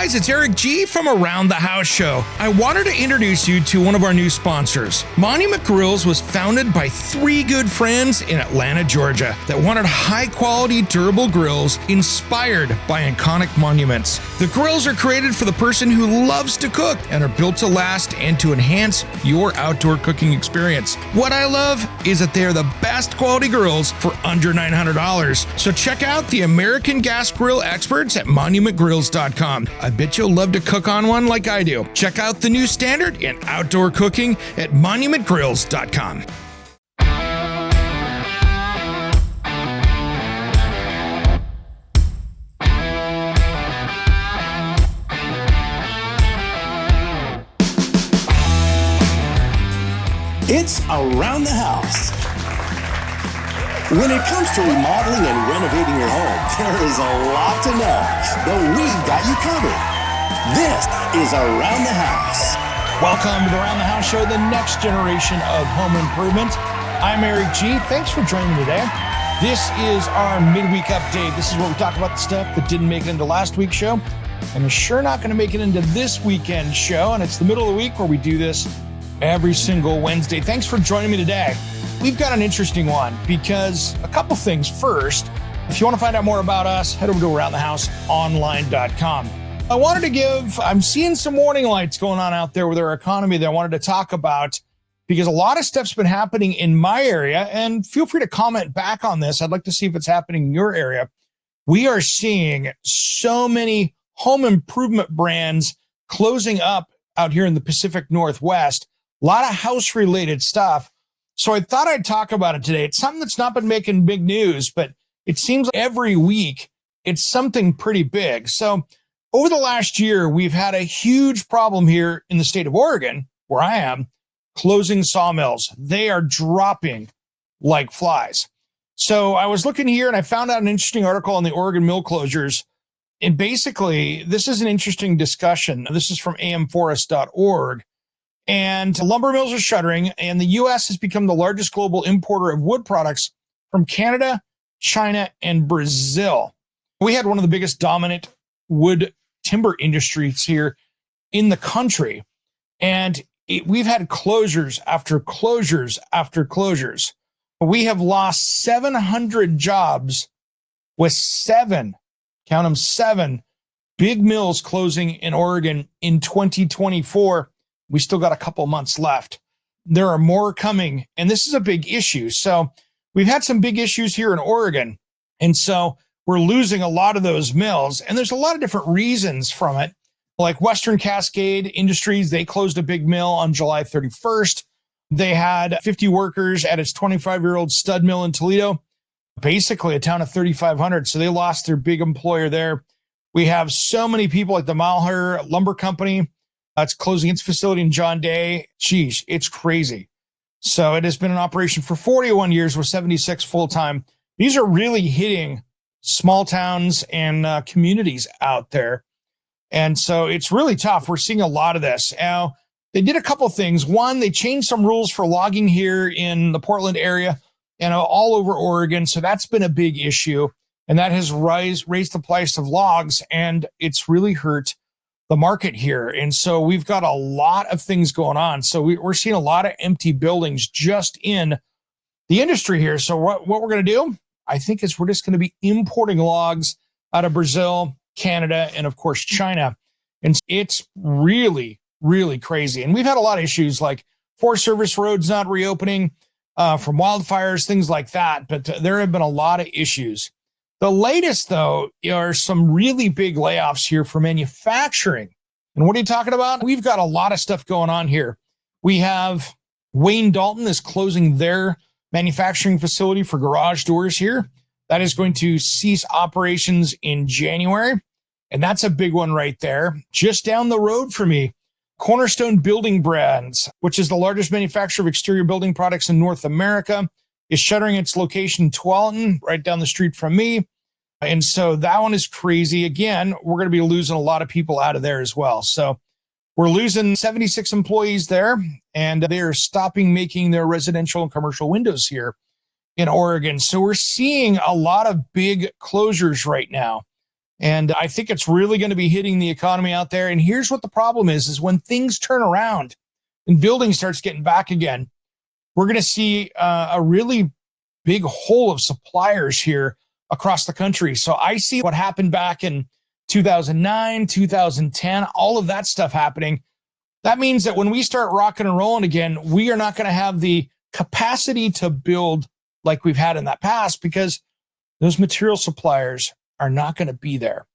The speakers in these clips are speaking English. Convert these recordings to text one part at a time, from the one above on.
guys, it's Eric G from Around the House Show. I wanted to introduce you to one of our new sponsors. Monument Grills was founded by three good friends in Atlanta, Georgia that wanted high-quality, durable grills inspired by iconic monuments. The grills are created for the person who loves to cook and are built to last and to enhance your outdoor cooking experience. What I love is that they are the best quality grills for under $900. So check out the American Gas Grill experts at monumentgrills.com. I bet you'll love to cook on one like I do. Check out the new standard in outdoor cooking at monumentgrills.com. It's Around the House. When it comes to remodeling and renovating your home, there is a lot to know, but we've got you covered. This is Around the House. Welcome to the Around the House Show, the next generation of home improvement. I'm Eric G. Thanks for joining me today. This is our midweek update. This is where we talk about the stuff that didn't make it into last week's show and is sure not going to make it into this weekend's show. And it's the middle of the week where we do this every single Wednesday. Thanks for joining me today. We've got an interesting one because a couple things. First, if you want to find out more about us, head over to aroundthehouseonline.com. I'm seeing some warning lights going on out there with our economy that I wanted to talk about because a lot of stuff's been happening in my area, and feel free to comment back on this. I'd like to see if it's happening in your area. We are seeing so many home improvement brands closing up out here in the Pacific Northwest, a lot of house-related stuff. So I thought I'd talk about it today. It's something that's not been making big news, but it seems like every week it's something pretty big. So over the last year, we've had a huge problem here in the state of Oregon, where I am, closing sawmills. They are dropping like flies. So I was looking here and I found out an interesting article on the Oregon mill closures. And basically, this is an interesting discussion. This is from amforest.org. And lumber mills are shuttering, and the U.S. has become the largest global importer of wood products from Canada, China, and Brazil. We had one of the biggest dominant wood timber industries here in the country, and we've had closures after closures after closures. We have lost 700 jobs with seven big mills closing in Oregon in 2024. We still got a couple months left. There are more coming, and this is a big issue. So we've had some big issues here in Oregon, and so we're losing a lot of those mills, and there's a lot of different reasons from it. Like Western Cascade Industries, they closed a big mill on July 31st. They had 50 workers at its 25-year-old stud mill in Toledo, basically a town of 3,500. So they lost their big employer there. We have so many people like the Malheur Lumber Company. It's closing its facility in John Day. Geez, it's crazy. So it has been in operation for 41 years with 76 full-time. These are really hitting small towns and communities out there. And so it's really tough. We're seeing a lot of this. Now, they did a couple things. One, they changed some rules for logging here in the Portland area and all over Oregon. So that's been a big issue. And that has raised the price of logs, and it's really hurt the market here. And so we've got a lot of things going on. So we're seeing a lot of empty buildings just in the industry here. So what we're going to do, I think, is we're just going to be importing logs out of Brazil, Canada, and of course, China. And it's really, really crazy. And we've had a lot of issues like Forest Service roads not reopening from wildfires, things like that. But there have been a lot of issues. The latest, though, are some really big layoffs here for manufacturing. And what are you talking about? We've got a lot of stuff going on here. We have Wayne Dalton is closing their manufacturing facility for garage doors here. That is going to cease operations in January. And that's a big one right there. Just down the road from me, Cornerstone Building Brands, which is the largest manufacturer of exterior building products in North America, is shuttering its location in Tualatin, right down the street from me. And so that one is crazy. Again, we're going to be losing a lot of people out of there as well. So we're losing 76 employees there, and they are stopping making their residential and commercial windows here in Oregon. So we're seeing a lot of big closures right now. And I think it's really going to be hitting the economy out there. And here's what the problem is when things turn around and building starts getting back again, we're going to see a really big hole of suppliers here across the country. So I see what happened back in 2009, 2010, all of that stuff happening. That means that when we start rocking and rolling again, we are not going to have the capacity to build like we've had in that past because those material suppliers are not going to be there.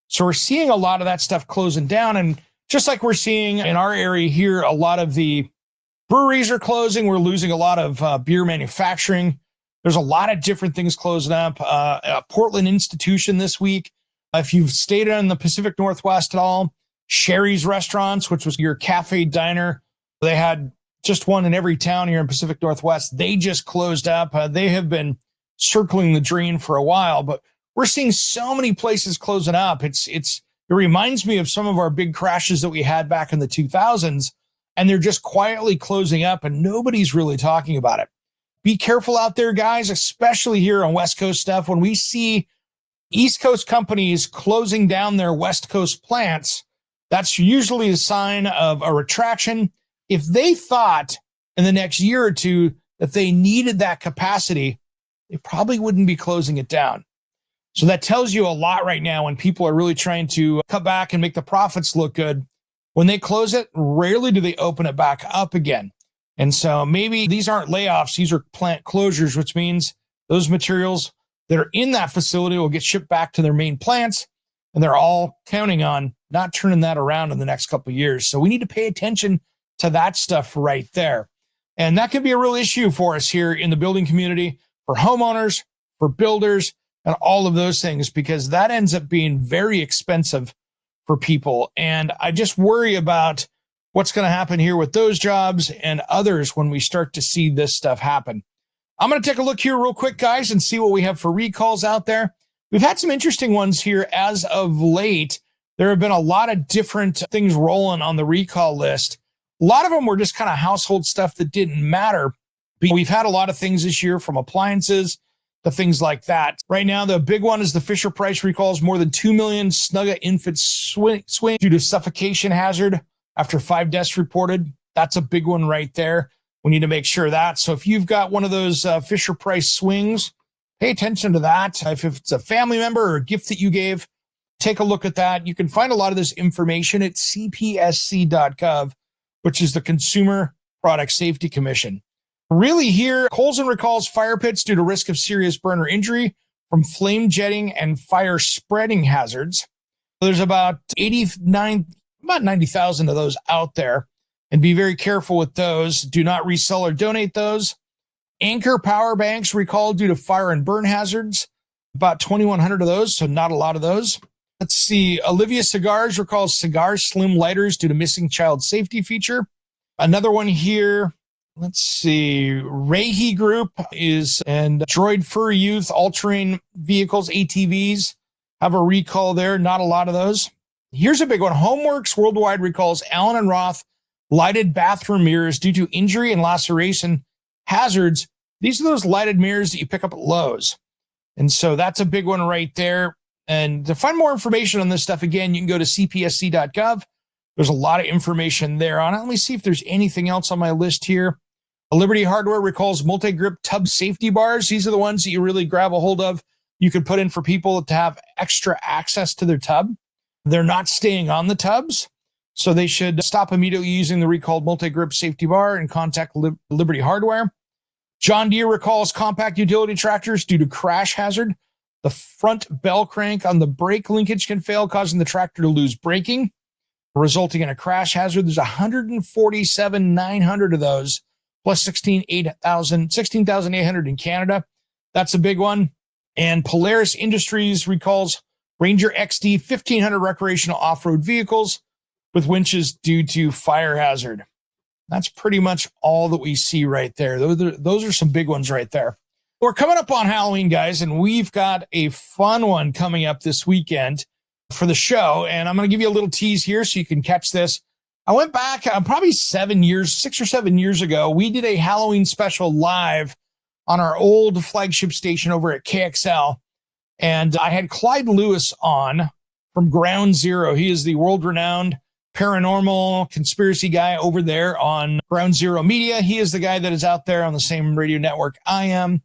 So we're seeing a lot of that stuff closing down. And just like we're seeing in our area here, a lot of the breweries are closing. We're losing a lot of beer manufacturing. There's a lot of different things closing up. A Portland institution this week. If you've stayed in the Pacific Northwest at all, Sherry's Restaurants, which was your cafe diner, they had just one in every town here in Pacific Northwest. They just closed up. They have been circling the drain for a while, but we're seeing so many places closing up. It reminds me of some of our big crashes that we had back in the 2000s, and they're just quietly closing up and nobody's really talking about it. Be careful out there, guys, especially here on West Coast stuff. When we see East Coast companies closing down their West Coast plants, that's usually a sign of a retraction. If they thought in the next year or two that they needed that capacity, they probably wouldn't be closing it down. So that tells you a lot right now when people are really trying to cut back and make the profits look good. When they close it, rarely do they open it back up again. And so maybe these aren't layoffs, these are plant closures, which means those materials that are in that facility will get shipped back to their main plants, and they're all counting on not turning that around in the next couple of years. So we need to pay attention to that stuff right there. And that could be a real issue for us here in the building community, for homeowners, for builders, and all of those things, because that ends up being very expensive for people. And I just worry about what's going to happen here with those jobs and others when we start to see this stuff happen. I'm going to take a look here real quick, guys, and see what we have for recalls out there. We've had some interesting ones here as of late. There have been a lot of different things rolling on the recall list. A lot of them were just kind of household stuff that didn't matter. We've had a lot of things this year, from appliances to things like that. Right now, the big one is the Fisher-Price recalls. More than 2 million Snugga infants swing due to suffocation hazard after 5 deaths reported. That's a big one right there. We need to make sure of that. So if you've got one of those Fisher-Price swings, pay attention to that. If it's a family member or a gift that you gave, take a look at that. You can find a lot of this information at cpsc.gov, which is the Consumer Product Safety Commission. Really here, Coles and recalls fire pits due to risk of serious burn or injury from flame jetting and fire spreading hazards. There's about 90,000 of those out there, and be very careful with those. Do not resell or donate those. Anchor power banks recalled due to fire and burn hazards. About 2,100 of those, so not a lot of those. Let's see. Olivia Cigars recalls cigar slim lighters due to missing child safety feature. Another one here. Let's see. Rahe Group and Droid Fur Youth all-terrain vehicles, ATVs, have a recall there. Not a lot of those. Here's a big one. Homeworks Worldwide recalls Allen and Roth lighted bathroom mirrors due to injury and laceration hazards. These are those lighted mirrors that you pick up at Lowe's. And so that's a big one right there. And to find more information on this stuff, again, you can go to cpsc.gov. There's a lot of information there on it. Let me see if there's anything else on my list here. Liberty Hardware recalls multi-grip tub safety bars. These are the ones that you really grab a hold of. You could put in for people to have extra access to their tub. They're not staying on the tubs, so they should stop immediately using the recalled multi-grip safety bar and contact Liberty Hardware. John Deere recalls compact utility tractors due to crash hazard. The front bell crank on the brake linkage can fail, causing the tractor to lose braking, resulting in a crash hazard. There's 147,900 of those, plus 16,800 in Canada. That's a big one. And Polaris Industries recalls Ranger XD 1,500 recreational off-road vehicles with winches due to fire hazard. That's pretty much all that we see right there. Those are some big ones right there. We're coming up on Halloween, guys, and we've got a fun one coming up this weekend for the show. And I'm going to give you a little tease here so you can catch this. I went back probably 6 or 7 years ago. We did a Halloween special live on our old flagship station over at KXL. And I had Clyde Lewis on from Ground Zero. He is the world-renowned paranormal conspiracy guy over there on Ground Zero Media. He is the guy that is out there on the same radio network I am,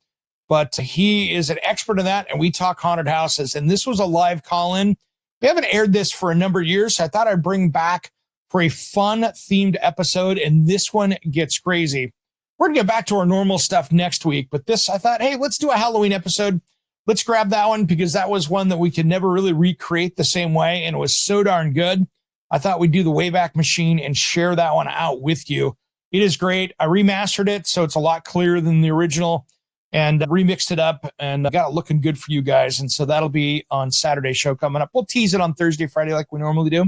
but he is an expert in that, and we talk haunted houses. And this was a live call-in. We haven't aired this for a number of years, so I thought I'd bring back for a fun-themed episode, and this one gets crazy. We're going to get back to our normal stuff next week, but this, I thought, hey, let's do a Halloween episode. Let's grab that one because that was one that we could never really recreate the same way, and it was so darn good. I thought we'd do the Wayback Machine and share that one out with you. It is great. I remastered it, so it's a lot clearer than the original, and remixed it up, and got it looking good for you guys. And so that'll be on Saturday's show coming up. We'll tease it on Thursday, Friday like we normally do,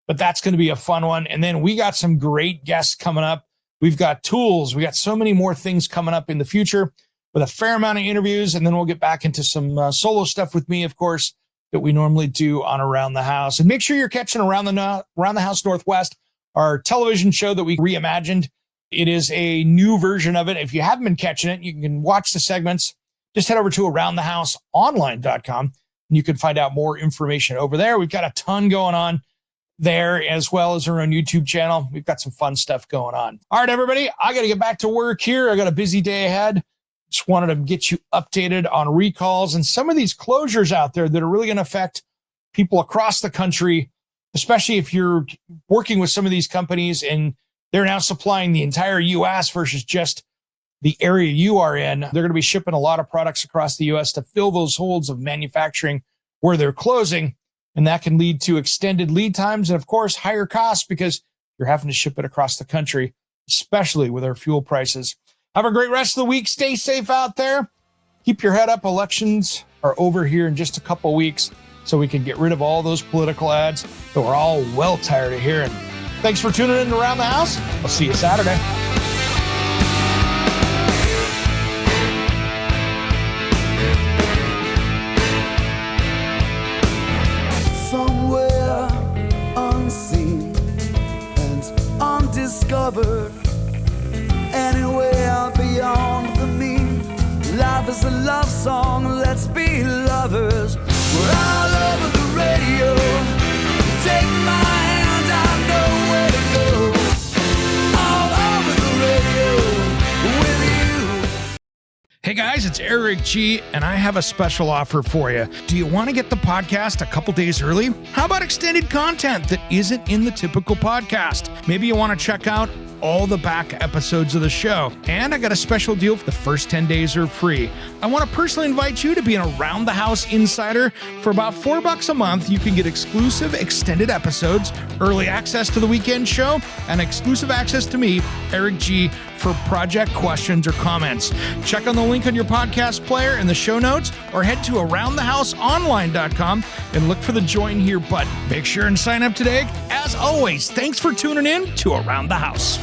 but that's going to be a fun one. And then we got some great guests coming up. We've got tools. We got so many more things coming up in the future with a fair amount of interviews, and then we'll get back into some solo stuff with me, of course, that we normally do on Around the House. And make sure you're catching Around the House Northwest, our television show that we reimagined. It is a new version of it. If you haven't been catching it, you can watch the segments. Just head over to aroundthehouseonline.com, and you can find out more information over there. We've got a ton going on there, as well as our own YouTube channel. We've got some fun stuff going on. All right, everybody, I got to get back to work here. I got a busy day ahead. Just wanted to get you updated on recalls and some of these closures out there that are really going to affect people across the country, especially if you're working with some of these companies and they're now supplying the entire U.S. versus just the area you are in. They're going to be shipping a lot of products across the U.S. to fill those holes of manufacturing where they're closing. And that can lead to extended lead times and, of course, higher costs because you're having to ship it across the country, especially with our fuel prices. Have a great rest of the week. Stay safe out there. Keep your head up. Elections are over here in just a couple weeks, so we can get rid of all those political ads that we're all well tired of hearing. Thanks for tuning in to Around the House. I'll see you Saturday. Somewhere unseen and undiscovered, anywhere beyond the mean. Life is a love song, let's be lovers. We're all over the radio. Take my hand, I know where to go. All over the radio with you. Hey guys, it's Eric G, and I have a special offer for you. Do you want to get the podcast a couple days early? How about extended content that isn't in the typical podcast? Maybe you want to check out all the back episodes of the show. And I got a special deal for the first 10 days are free. I want to personally invite you to be an Around the House insider. For about $4 a month, you can get exclusive extended episodes, early access to the weekend show, and exclusive access to me, Eric G, for project questions or comments. Check on the link on your podcast player in the show notes, or head to aroundthehouseonline.com and look for the join here button. Make sure and sign up today. As always, thanks for tuning in to Around the House.